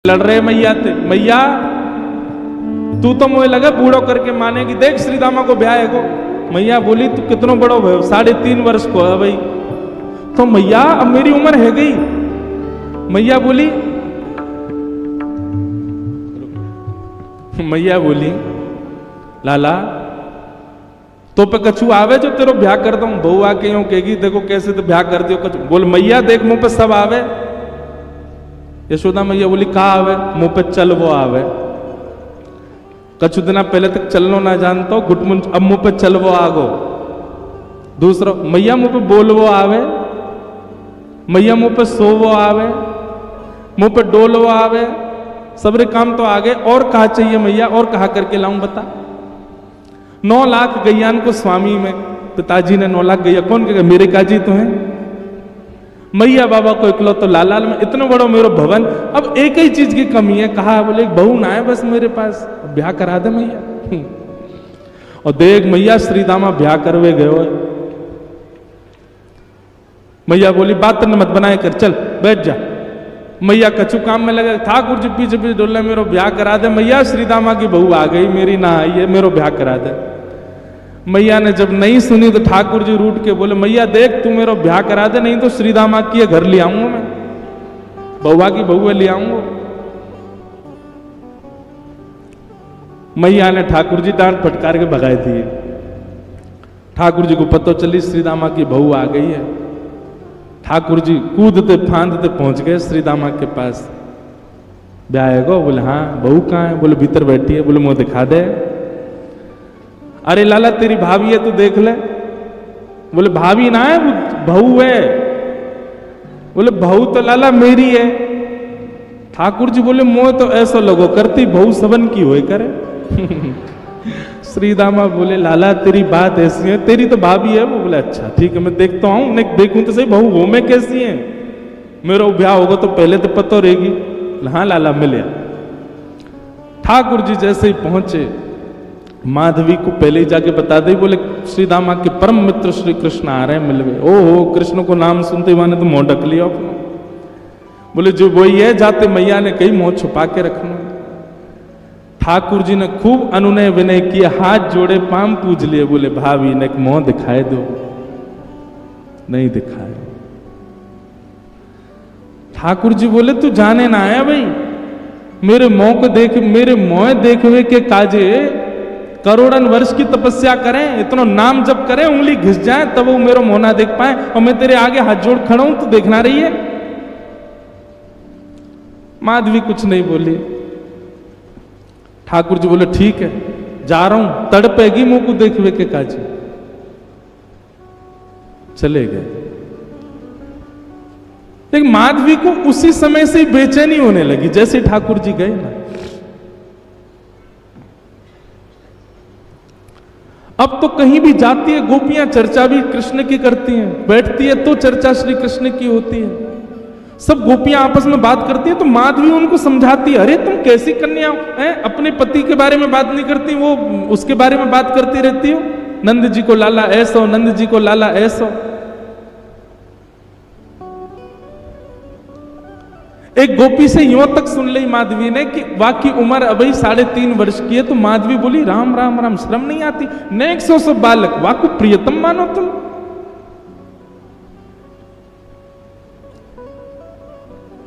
लड़ रहे मैया थे, मैया तू तो मुझे लगा बूढ़ो करके मानेगी, देख श्रीदामा को ब्याह है को। मैया बोली तू कितनो बड़ो भयो, 3.5 वर्ष को है भाई। तो मैया अब मेरी उम्र है गई। मैया बोली लाला तो पे कछु आवे जो तेरो ब्याह कर दूं। बहू आके यूं कहेगी देखो कैसे तो ब्याह कर दियो कछु। बोल मैया देख मुंह पे सब आवे। यशोदा मैया बोली कहा आवे, मुंह पे चल वो आवे। कछु दिना पहले तक चलनो ना जानता हो, घुटमुन अब मुंह पे चल वो आगो। दूसरा मैया मुंह पे बोल वो आवे, मैया मुंह पे सो वो आवे, मुंह पे डोल वो आवे, सबरे काम तो आगे। और कहा चाहिए मैया, और कहा करके लाऊं बता। 9 लाख गैयान को स्वामी में पिताजी ने 9 लाख गैया कौन कहेगा, मेरे काजी तो हैं। मैया बाबा को इकलो तो लाल में इतना बड़ो मेरो भवन, अब एक ही चीज की कमी है। कहा बोले एक बहू ना है बस मेरे पास, ब्याह करा दे मैया। और देख मैया श्रीदामा ब्याह करवे गयो है। मैया बोली बात न मत बनाए कर, चल बैठ जा। मैया कछु काम में लगे, ठाकुर जी पीछे पीछे डोले मेरो ब्याह करा दे। मैया श्रीदामा की बहू आ गई, मेरी ना आई है, मेरो ब्याह करा दे। मैया ने जब नहीं सुनी तो ठाकुर जी रूठ के बोले मैया देख तू मेरो ब्याह करा दे, नहीं तो श्रीदामा की घर ले आऊंगा मैं, बउआ की बहू ले आऊंगा। मैया ने ठाकुर जी डांट फटकार के भगाई दिए। ठाकुर जी को पता चली श्रीदामा की बहू आ गई है। ठाकुर जी कूदते फांदते पहुंच गए श्रीदामा के पास। ब्याह है गो? बोले हाँ। बहू कहाँ है? बोले भीतर बैठी है। बोले मुंह दिखा दे। अरे लाला तेरी भाभी है तू देख ले। बोले भाभी ना है वो बहू है। बोले बहू तो लाला मेरी है। ठाकुर जी बोले मोह तो ऐसा लगो करती बहू सबन की होए करे। श्रीदामा बोले लाला तेरी बात ऐसी है, तेरी तो भाभी है। वो बोले अच्छा ठीक है मैं देखता हूं, नहीं देखूं तो सही बहू वो में कैसी है। मेरा ब्याह होगा तो पहले तो पता रहेगी। हाँ लाला मिले। ठाकुर जी जैसे ही पहुंचे माधवी को पहले ही जाके बता दे। बोले श्रीदामा के परम मित्र श्री कृष्ण आ रहे हैं मिलवे। ओहो कृष्ण को नाम सुनते हुए तो मुंह ढक लिया अपना। बोले जो वही है जाते मैया ने कही मुंह छुपा के रखना। ठाकुर जी ने खूब अनुनय विनय किया, हाथ जोड़े पाम पूज लिए। बोले भाभी ने मुंह दिखाए दो, नहीं दिखाए। ठाकुर जी बोले तू जाने ना आया भाई, मेरे मुंह को देख, मेरे मुंह देखवे के काजे करोड़न वर्ष की तपस्या करें, इतना नाम जप करें, उंगली घिस जाए तब वो मेरा मुंह ना देख पाए, और मैं तेरे आगे हाथ जोड़ खड़ा हूं तो देखना रही है। माधवी कुछ नहीं बोली। ठाकुर जी बोले ठीक है जा रहा हूं, तड़पेगी मुंह को देखवे के काजी। चले गए। लेकिन माधवी को उसी समय से बेचैनी होने लगी जैसे ठाकुर जी गए ना। अब तो कहीं भी जाती है गोपियां चर्चा भी कृष्ण की करती हैं, बैठती है तो चर्चा श्री कृष्ण की होती है। सब गोपियां आपस में बात करती हैं तो माधवी उनको समझाती है, अरे तुम कैसी कन्या हैं, अपने पति के बारे में बात नहीं करती, वो उसके बारे में बात करती रहती हो। नंद जी को लाला ऐसा, नंद जी को लाला ऐसा। एक गोपी से यूं तक सुन ली माधवी ने कि वाकई उम्र अभी 3.5 वर्ष की है। तो माधवी बोली राम राम राम, शर्म नहीं आती? नेक सो बालक वाकु प्रियतम मानो तुम।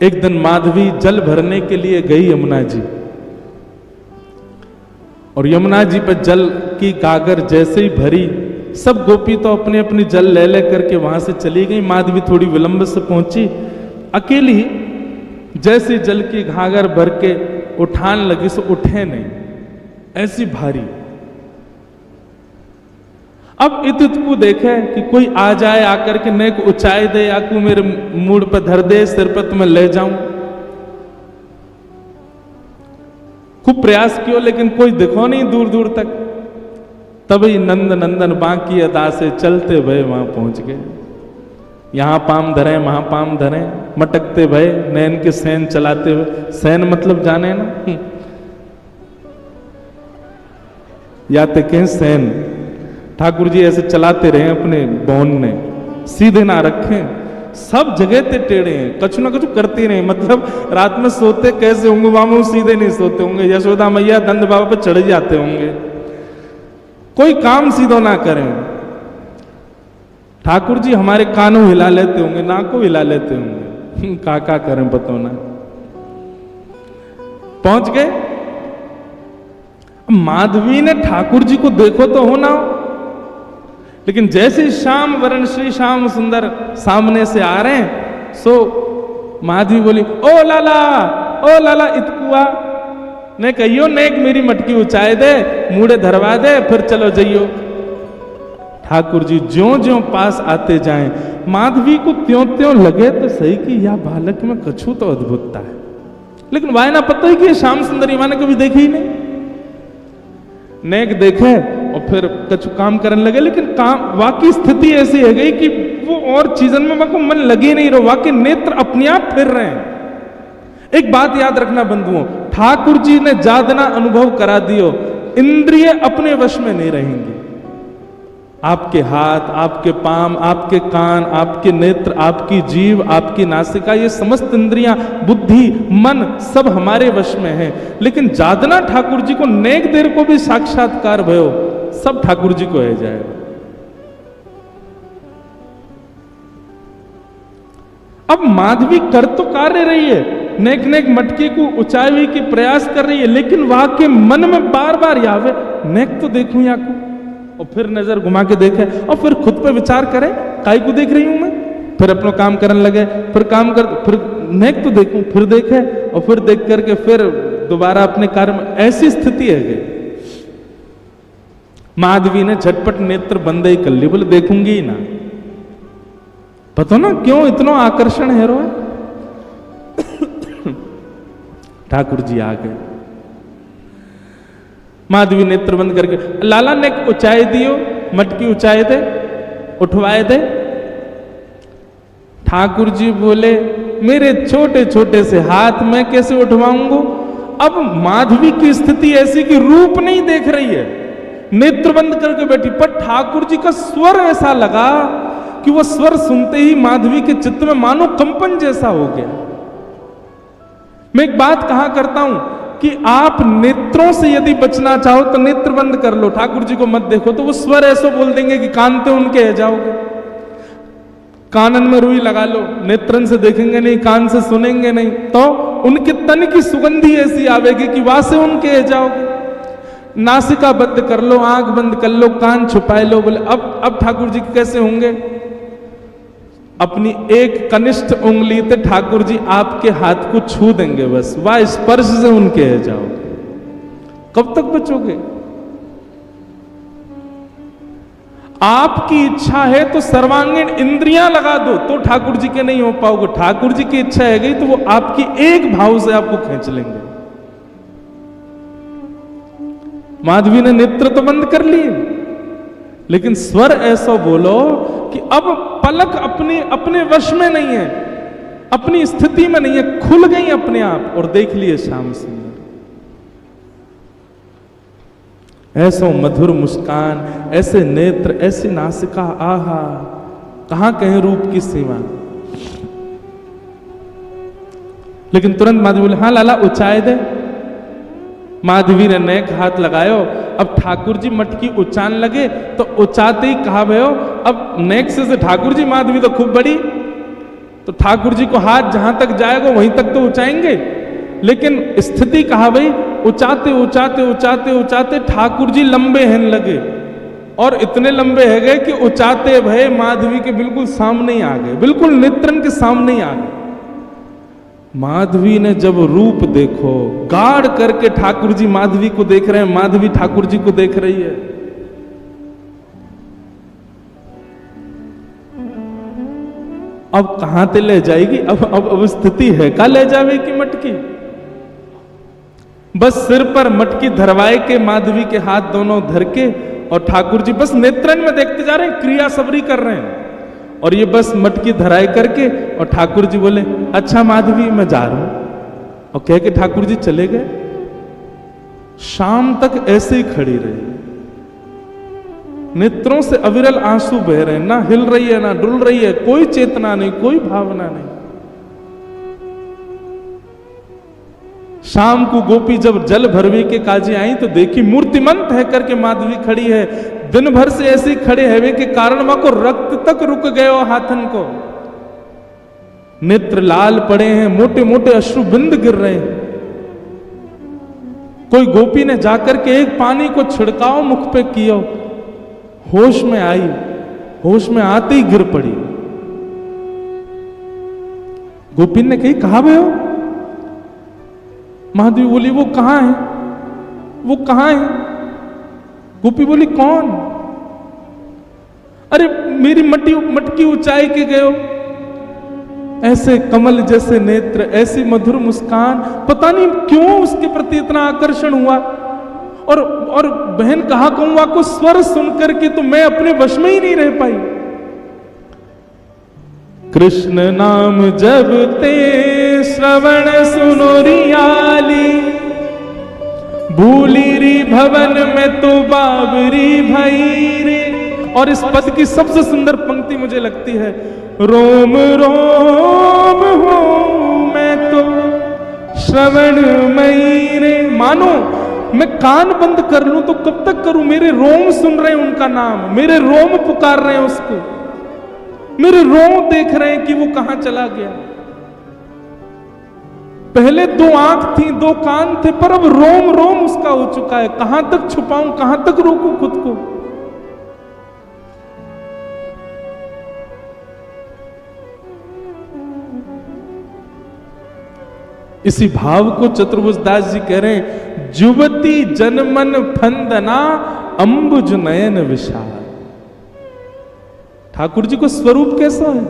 एक दिन माधवी जल भरने के लिए गई यमुना जी, और यमुना जी पर जल की गागर जैसे ही भरी, सब गोपी तो अपने अपनी जल ले ले करके वहां से चली गई। माधवी थोड़ी विलंब से पहुंची, अकेली जैसे जल की घाघर भर के उठान लगी सो उठे नहीं, ऐसी भारी। अब इत को देखे कि कोई आ जाए, आकर के नेक ऊंचाई दे, या को मेरे मूड पर धर दे, सिर पर तुम्हें ले जाऊं। खूब प्रयास किया लेकिन कोई दिखो नहीं दूर दूर तक। तभी नंद नंदन बांकी अदा से चलते भय वहां पहुंच गए। यहां पाम धरे वहां पाम धरे, मटकते भय नैन के सैन चलाते हुए। सैन मतलब जाने ना, याते कहें सैन। ठाकुर जी ऐसे चलाते रहे अपने बौन ने, सीधे ना रखें, सब जगह ते टेढ़े हैं, कछु ना कछु करते रहे। मतलब रात में सोते कैसे होंगे, मामू सीधे नहीं सोते होंगे, यशोदा मैया दंड बाबा पे चढ़ जाते होंगे, कोई काम सीधो ना करें। ठाकुर जी हमारे कानों हिला लेते होंगे, नाकों हिला लेते होंगे, का करें पतो ना। पहुंच गए। माधवी ने ठाकुर जी को देखो तो हो ना हो, लेकिन जैसे श्याम वरण श्री श्याम सुंदर सामने से आ रहे हैं, सो माधवी बोली, ओ लाला इतकुआ ने कहियो नेक मेरी मटकी उचाए दे, मूड़े धरवा दे, फिर चलो जइयो। ठाकुर जी ज्यों ज्यों पास आते जाएं, माधवी को त्यों त्यों लगे तो सही कि यह बालक में कछु तो अद्भुतता है, लेकिन वाय ना पता है कि श्याम सुंदरी माने कभी देखी ही नहीं। नेक देखे और फिर कछु काम करने लगे, लेकिन काम वाकई स्थिति ऐसी है गई कि वो और चीजन में वह मन लगे नहीं रहो, वाकई नेत्र अपने आप फिर रहे हैं। एक बात याद रखना बंधुओं, ठाकुर जी ने जादना अनुभव करा दियो, इंद्रिय अपने वश में नहीं रहेंगी। आपके हाथ, आपके पाम, आपके कान, आपके नेत्र, आपकी जीभ, आपकी नासिका, ये समस्त इंद्रियां, बुद्धि, मन सब हमारे वश में है। लेकिन जादना ठाकुर जी को नेक देर को भी साक्षात्कार भयो, सब ठाकुर जी को है जाएगा। अब माधवी कर तो कार्य रही है, नेक नेक मटकी को ऊंचाई की प्रयास कर रही है, लेकिन वहां के मन में बार बार यावे नेक तो देखूं या को, और फिर नजर घुमा के देखे और फिर खुद पे विचार करे, काई को देख रही हूं मैं, फिर अपना काम करने लगे, फिर काम कर, फिर नेक तो देखूं, फिर देखे और फिर देख करके फिर दोबारा अपने कार्य में, ऐसी स्थिति है गई। माधवी ने झटपट नेत्र बंद ही कर ली, बोले देखूंगी ही ना। पता ना क्यों इतना आकर्षण है रो। ठाकुर जी आ गए, माधवी नेत्र बंद करके, लाला ने ऊंचाई दियो, मटकी ऊंचाई दे, उठवाए दे। ठाकुर जी बोले मेरे छोटे छोटे से हाथ मैं कैसे उठवाऊंगा। अब माधवी की स्थिति ऐसी कि रूप नहीं देख रही है, नेत्र बंद करके बैठी, पर ठाकुर जी का स्वर ऐसा लगा कि वह स्वर सुनते ही माधवी के चित्त में मानो कंपन जैसा हो गया। मैं एक बात कहा करता हूं कि आप नेत्रों से यदि बचना चाहो तो नेत्र बंद कर लो, ठाकुर जी को मत देखो, तो वो स्वर ऐसा बोल देंगे कि कानते उनके है जाओगे। कानन में रुई लगा लो, नेत्रन से देखेंगे नहीं, कान से सुनेंगे नहीं, तो उनके तन की सुगंधी ऐसी आवेगी कि वहां से उनके है जाओगे। नासिका बंद कर लो, आंख बंद कर लो, कान छुपाए लो। बोले अब ठाकुर जी कैसे होंगे। अपनी एक कनिष्ठ उंगली से ठाकुर जी आपके हाथ को छू देंगे, बस वह स्पर्श से उनके है जाओगे। कब तक बचोगे। आपकी इच्छा है तो सर्वांगीण इंद्रियां लगा दो, तो ठाकुर जी के नहीं हो पाओगे। ठाकुर जी की इच्छा है गई तो वो आपकी एक भाव से आपको खींच लेंगे। माधवी ने नेत्र तो बंद कर लिए, लेकिन स्वर ऐसा बोलो कि अब पलक अपने वश में नहीं है, अपनी स्थिति में नहीं है, खुल गई अपने आप और देख लिए श्याम सुंदर। ऐसा मधुर मुस्कान, ऐसे नेत्र, ऐसी नासिका, आहा कहां कहीं रूप की सीमा। लेकिन तुरंत माधवी बोले हाँ लाला ऊंचाई दे। माधवी ने नेक हाथ लगायो। अब ठाकुर जी मटकी उचान लगे तो उचाते ही कहा भयो, अब नेक से ठाकुर जी, माधवी तो खूब बड़ी, तो ठाकुर जी को हाथ जहां तक जाएगा वहीं तक तो उचाएंगे। लेकिन स्थिति कहा भाई, उचाते उचाते उचाते उचाते ठाकुर जी लंबे हैं लगे, और इतने लंबे है गए कि उचाते भय माधवी के बिल्कुल सामने ही आ गए, बिल्कुल नेत्रन के सामने ही आ गए। माधवी ने जब रूप देखो, गाढ़ करके ठाकुर जी माधवी को देख रहे हैं, माधवी ठाकुर जी को देख रही है। अब कहां ते ले जाएगी। अब स्थिति है का ले जावे की मटकी। बस सिर पर मटकी धरवाए के माधवी के हाथ दोनों धर के, और ठाकुर जी बस नेत्रन में देखते जा रहे हैं, क्रिया सबरी कर रहे हैं, और ये बस मटकी धराई करके, और ठाकुर जी बोले अच्छा माधवी मैं जा रहा हूं, और कह के ठाकुर जी चले गए। शाम तक ऐसे ही खड़ी रही। नेत्रों से अविरल आंसू बह रहे हैं, ना हिल रही है ना डुल रही है, कोई चेतना नहीं, कोई भावना नहीं। शाम को गोपी जब जल भरवी के काजी आई तो देखी मूर्तिमंत है करके माधवी खड़ी है। दिन भर से ऐसे खड़े हैवे के कारण मां को रक्त तक रुक गयो हाथन को, नेत्र लाल पड़े हैं, मोटे मोटे अश्रु बिंद गिर रहे हैं। कोई गोपी ने जाकर के एक पानी को छिड़काव मुख पे किया, होश में आई, होश में आते ही गिर पड़ी। गोपी ने कही कहां गए हो? माधवी बोली वो कहां है, वो कहां है? गोपी बोली कौन? अरे मेरी मटकी ऊंचाई के गए हो, ऐसे कमल जैसे नेत्र, ऐसी मधुर मुस्कान, पता नहीं क्यों उसके प्रति इतना आकर्षण हुआ। और बहन कहा कहूंगा को स्वर सुनकर के तो मैं अपने वश में ही नहीं रह पाई। कृष्ण नाम जब ते श्रवण सुनो रियाली, भूली री भवन में तो बाबरी भई रे। और इस पद की सबसे सुंदर पंक्ति मुझे लगती है, रोम रोम हो मैं तो श्रवण मई रे। मानो मैं कान बंद कर लूं तो कब तक करूं, मेरे रोम सुन रहे हैं उनका नाम, मेरे रोम पुकार रहे हैं उसको, मेरे रोम देख रहे हैं कि वो कहां चला गया। पहले 2 आंख थी, 2 कान थे, पर अब रोम रोम उसका हो चुका है। कहां तक छुपाऊं, कहां तक रोकूं खुद को। इसी भाव को चतुर्भुज दास जी कह रहे हैं, जुवती जनमन फंदना अंबुज नयन विशाल। ठाकुर जी को स्वरूप कैसा है?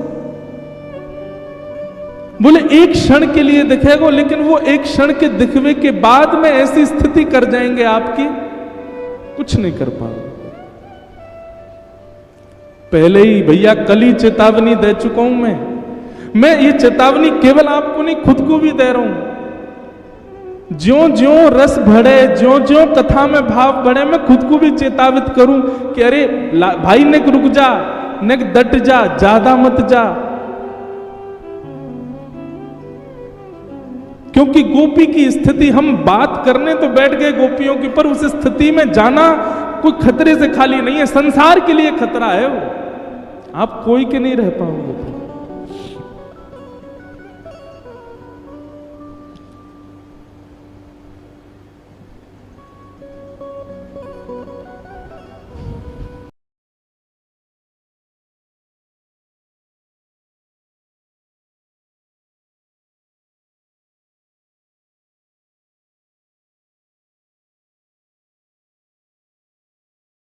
बोले एक क्षण के लिए दिखेगा, लेकिन वो एक क्षण के दिखवे के बाद में ऐसी स्थिति कर जाएंगे आपकी, कुछ नहीं कर पाओगे। पहले ही भैया कल ही चेतावनी दे चुका हूं मैं ये चेतावनी केवल आपको नहीं, खुद को भी दे रहा हूं। ज्यों ज्यों रस बढ़े, ज्यों ज्यों कथा में भाव बढ़े, मैं खुद को भी चेतावित करूं कि अरे भाई ने रुक जा, ने डट जा, ज्यादा मत जा। क्योंकि गोपी की स्थिति, हम बात करने तो बैठ गए गोपियों की, पर उस स्थिति में जाना कोई खतरे से खाली नहीं है, संसार के लिए खतरा है वो, आप कोई के नहीं रह पाओगे।